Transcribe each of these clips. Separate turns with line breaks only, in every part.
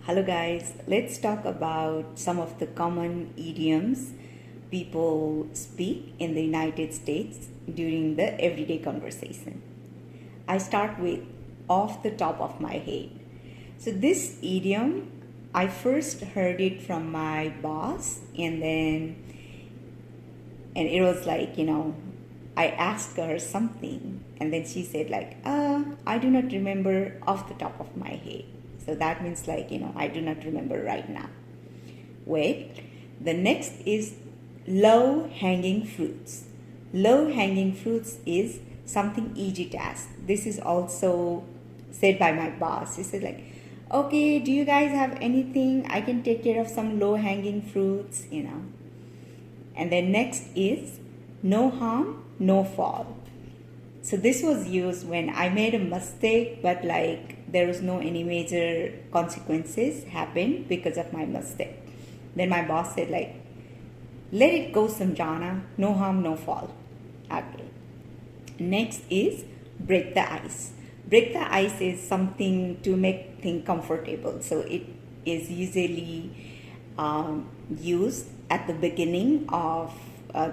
Hello guys, let's talk about some of the common idioms people speak in the United States during the everyday conversation. I start with off the top of my head. So this idiom, I first heard it from my boss and it was like, I asked her something and then she said like, I do not remember off the top of my head. So that means like, I do not remember right now. Wait, the next is low hanging fruits. Low hanging fruits is something easy task. This is also said by my boss. He said like, okay, do you guys have anything? I can take care of some low hanging fruits, And then next is no harm, no fall. So this was used when I made a mistake, but like there was no any major consequences happened because of my mistake. Then my boss said like, let it go, Sanjana, no harm, no fall. Okay. Next is break the ice. Break the ice is something to make things comfortable. So it is usually used at the beginning of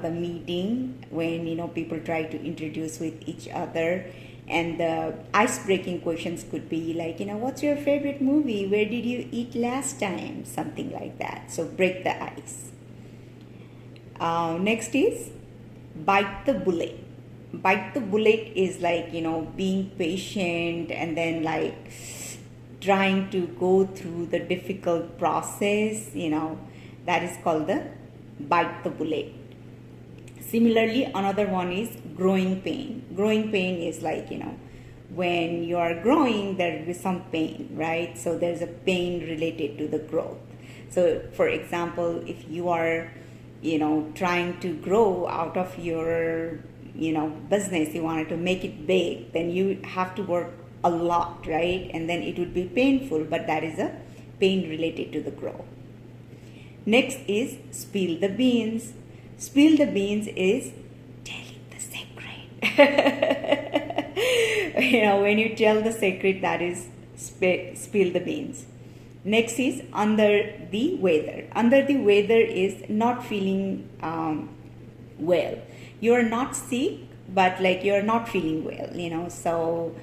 the meeting when people try to introduce with each other, and the ice-breaking questions could be like, what's your favorite movie, where did you eat last time, something like that. So break the ice. Next is bite the bullet. Bite the bullet is like being patient and then like trying to go through the difficult process, that is called the bite the bullet. Similarly, another one is growing pain. Growing pain is like, when you are growing, there will be some pain, right? So there's a pain related to the growth. So for example, if you are, trying to grow out of your, business, you wanted to make it big, then you have to work a lot, right? And then it would be painful, but that is a pain related to the growth. Next is spill the beans. Spill the beans is telling the secret. When you tell the secret, that is spill the beans. Next is under the weather. Under the weather is not feeling well. You are not sick, but like you are not feeling well, So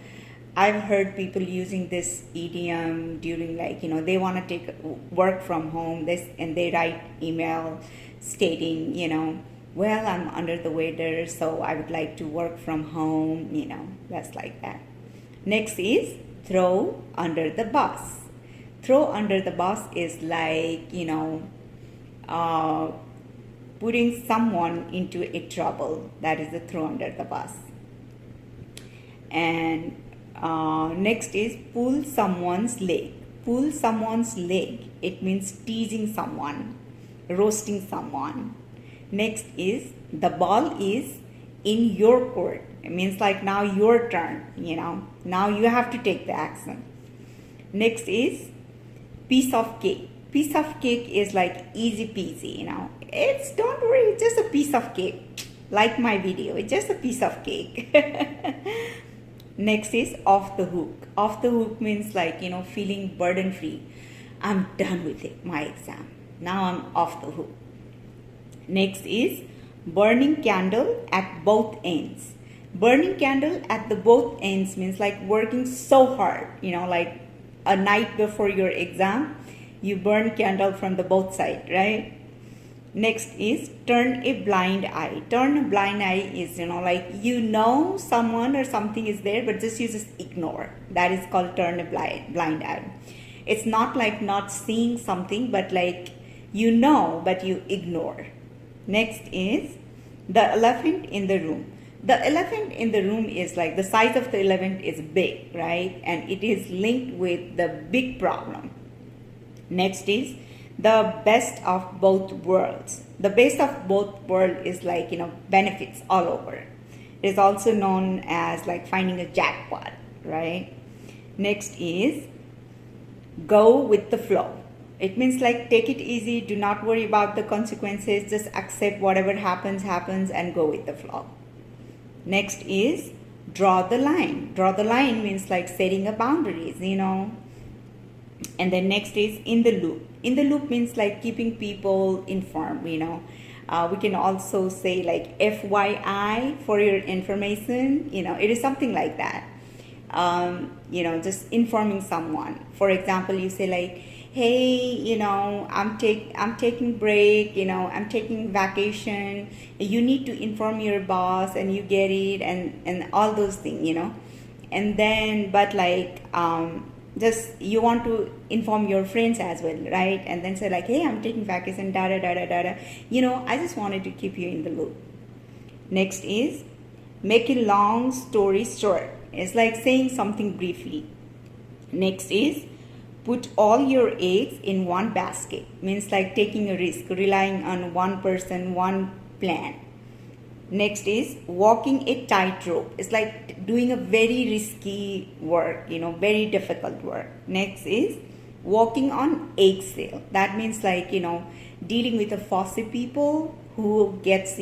I've heard people using this idiom during like, they want to take work from home and they write email stating, well, I'm under the weather, so I would like to work from home, that's like that. Next is throw under the bus. Throw under the bus is like, putting someone into a trouble. That is the throw under the bus. And next is pull someone's leg. Pull someone's leg. It means teasing someone, roasting someone. Next is the ball is in your court. It means like now your turn, Now you have to take the action. Next is piece of cake. Piece of cake is like easy peasy, It's, don't worry, it's just a piece of cake. Like my video, it's just a piece of cake. Next is off the hook. Off the hook means like, feeling burden free. I'm done with it, my exam. Now I'm off the hook. Next is burning candle at both ends. Burning candle at the both ends means like working so hard, like a night before your exam, you burn candle from the both sides, right? Next is turn a blind eye. Turn a blind eye is, like someone or something is there, but just you just ignore. That is called turn a blind eye. It's not like not seeing something, but like but you ignore. Next is the elephant in the room. The elephant in the room is like the size of the elephant is big, right? And it is linked with the big problem. Next is the best of both worlds. The best of both worlds is like, benefits all over. It is also known as like finding a jackpot, right? Next is go with the flow. It means like take it easy, do not worry about the consequences, just accept whatever happens and go with the flow. Next is draw the line. Draw the line means like setting a boundaries, And then next is in the loop. In the loop means like keeping people informed, we can also say like FYI, for your information, it is something like that. Just informing someone. For example, you say like, hey, I'm taking break, I'm taking vacation. You need to inform your boss and you get it, and all those things, and then but like just you want to inform your friends as well, right? And then say like, hey, I'm taking vacation, da da da da da da. I just wanted to keep you in the loop. Next is make a long story short. It's like saying something briefly. Next is put all your eggs in one basket. Means like taking a risk, relying on one person, one plan. Next is walking a tightrope. It's like doing a very risky work, very difficult work. Next is walking on eggshell. That means like, dealing with a fussy people who gets,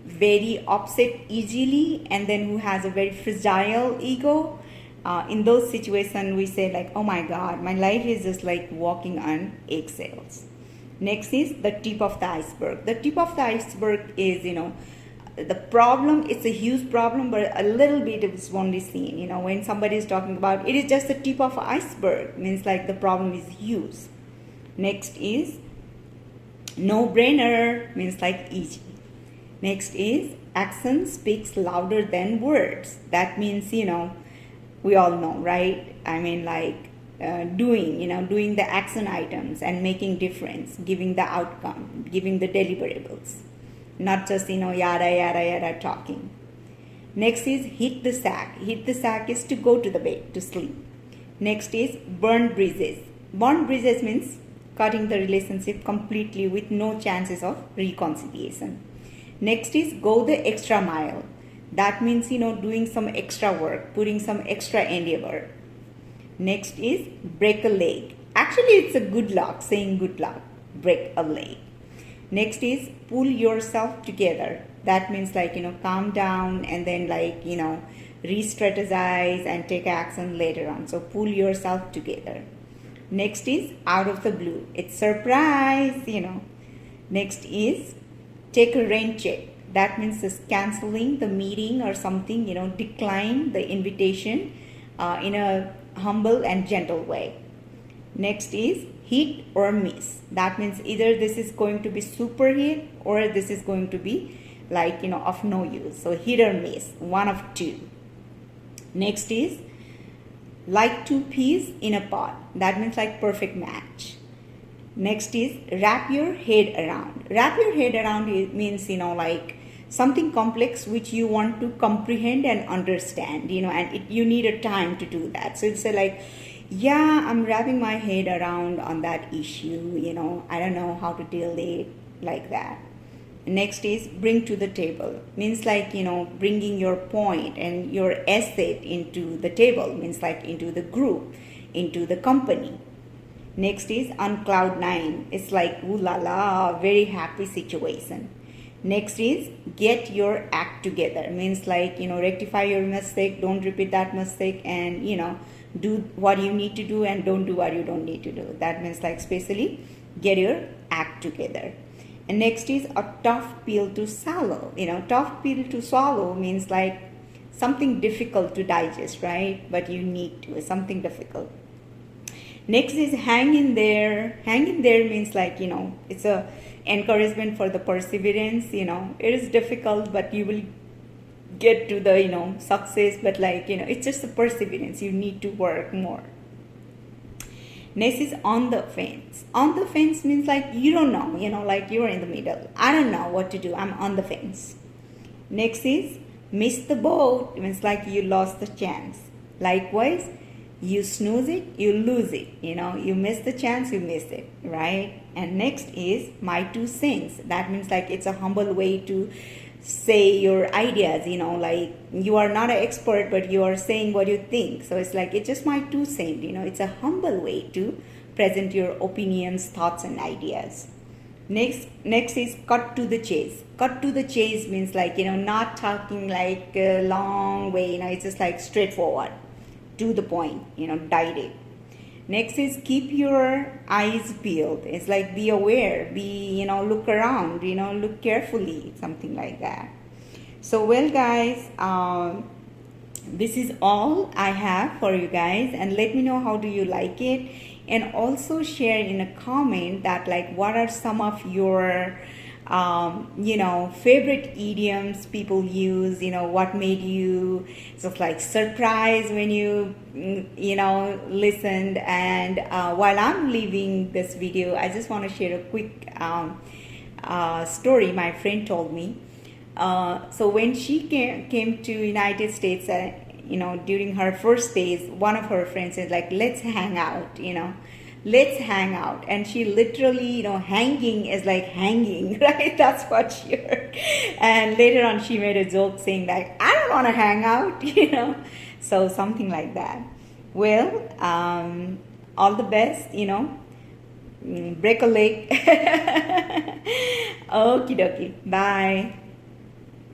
very upset easily, and then who has a very fragile ego. In those situations, we say like, oh my God, my life is just like walking on eggshells. Next is the tip of the iceberg. The tip of the iceberg is, the problem, it's a huge problem, but a little bit is only seen. When somebody is talking about, it is just the tip of the iceberg, means like the problem is huge. Next is no-brainer, means like easy. Next is action speaks louder than words. That means, we all know, right? I mean, like doing the action items and making difference, giving the outcome, giving the deliverables, not just, yada, yada, yada talking. Next is hit the sack. Hit the sack is to go to the bed, to sleep. Next is burn bridges. Burn bridges means cutting the relationship completely with no chances of reconciliation. Next is go the extra mile. That means, doing some extra work, putting some extra endeavor. Next is break a leg. Actually, it's a good luck, saying good luck, break a leg. Next is pull yourself together. That means like, calm down and then like, re-strategize and take action later on. So pull yourself together. Next is out of the blue. It's surprise, Next is take a rain check. That means just canceling the meeting or something, decline the invitation in a humble and gentle way. Next is hit or miss. That means either this is going to be super hit or this is going to be like, of no use. So hit or miss, one of two. Next is like two peas in a pod. That means like perfect match. Next is wrap your head around. Wrap your head around means, like something complex which you want to comprehend and understand, and you need a time to do that. So it's like, yeah, I'm wrapping my head around on that issue, I don't know how to deal it like that. Next is bring to the table. Means like, bringing your point and your asset into the table, means like into the group, into the company. Next is on cloud nine. It's like, ooh la la, very happy situation. Next is get your act together. Means like, rectify your mistake, don't repeat that mistake, and, do what you need to do and don't do what you don't need to do. That means like especially get your act together. And next is a tough pill to swallow. Tough pill to swallow means like something difficult to digest, right? But you need to, something difficult. Next is hang in there. Hang in there means like, it's a encouragement for the perseverance. It is difficult, but you will get to the, success. But like, it's just a perseverance. You need to work more. Next is on the fence. On the fence means like you don't know, like you're in the middle. I don't know what to do. I'm on the fence. Next is miss the boat. Means like you lost the chance. Likewise, you snooze it, you lose it. You miss the chance, you miss it, right? And next is my 2 cents. That means like it's a humble way to say your ideas, like you are not an expert, but you are saying what you think. So it's like, it's just my 2 cents, it's a humble way to present your opinions, thoughts, and ideas. Next is cut to the chase. Cut to the chase means like, not talking like a long way, it's just like straightforward, to the point, direct. Next is keep your eyes peeled. It's like be aware, look around, look carefully, something like that. So, well, guys, this is all I have for you guys, and let me know how do you like it, and also share in a comment that like what are some of your favorite idioms people use, what made you sort of like surprised when you listened. And while I'm leaving this video, I just want to share a quick story my friend told me. So when she came to United States, during her first days, one of her friends said like, let's hang out, let's hang out. And she literally, hanging is like hanging, right? That's what she heard. And later on, she made a joke saying like, I don't want to hang out, so something like that. Well, all the best, break a leg. Okie dokie. Bye.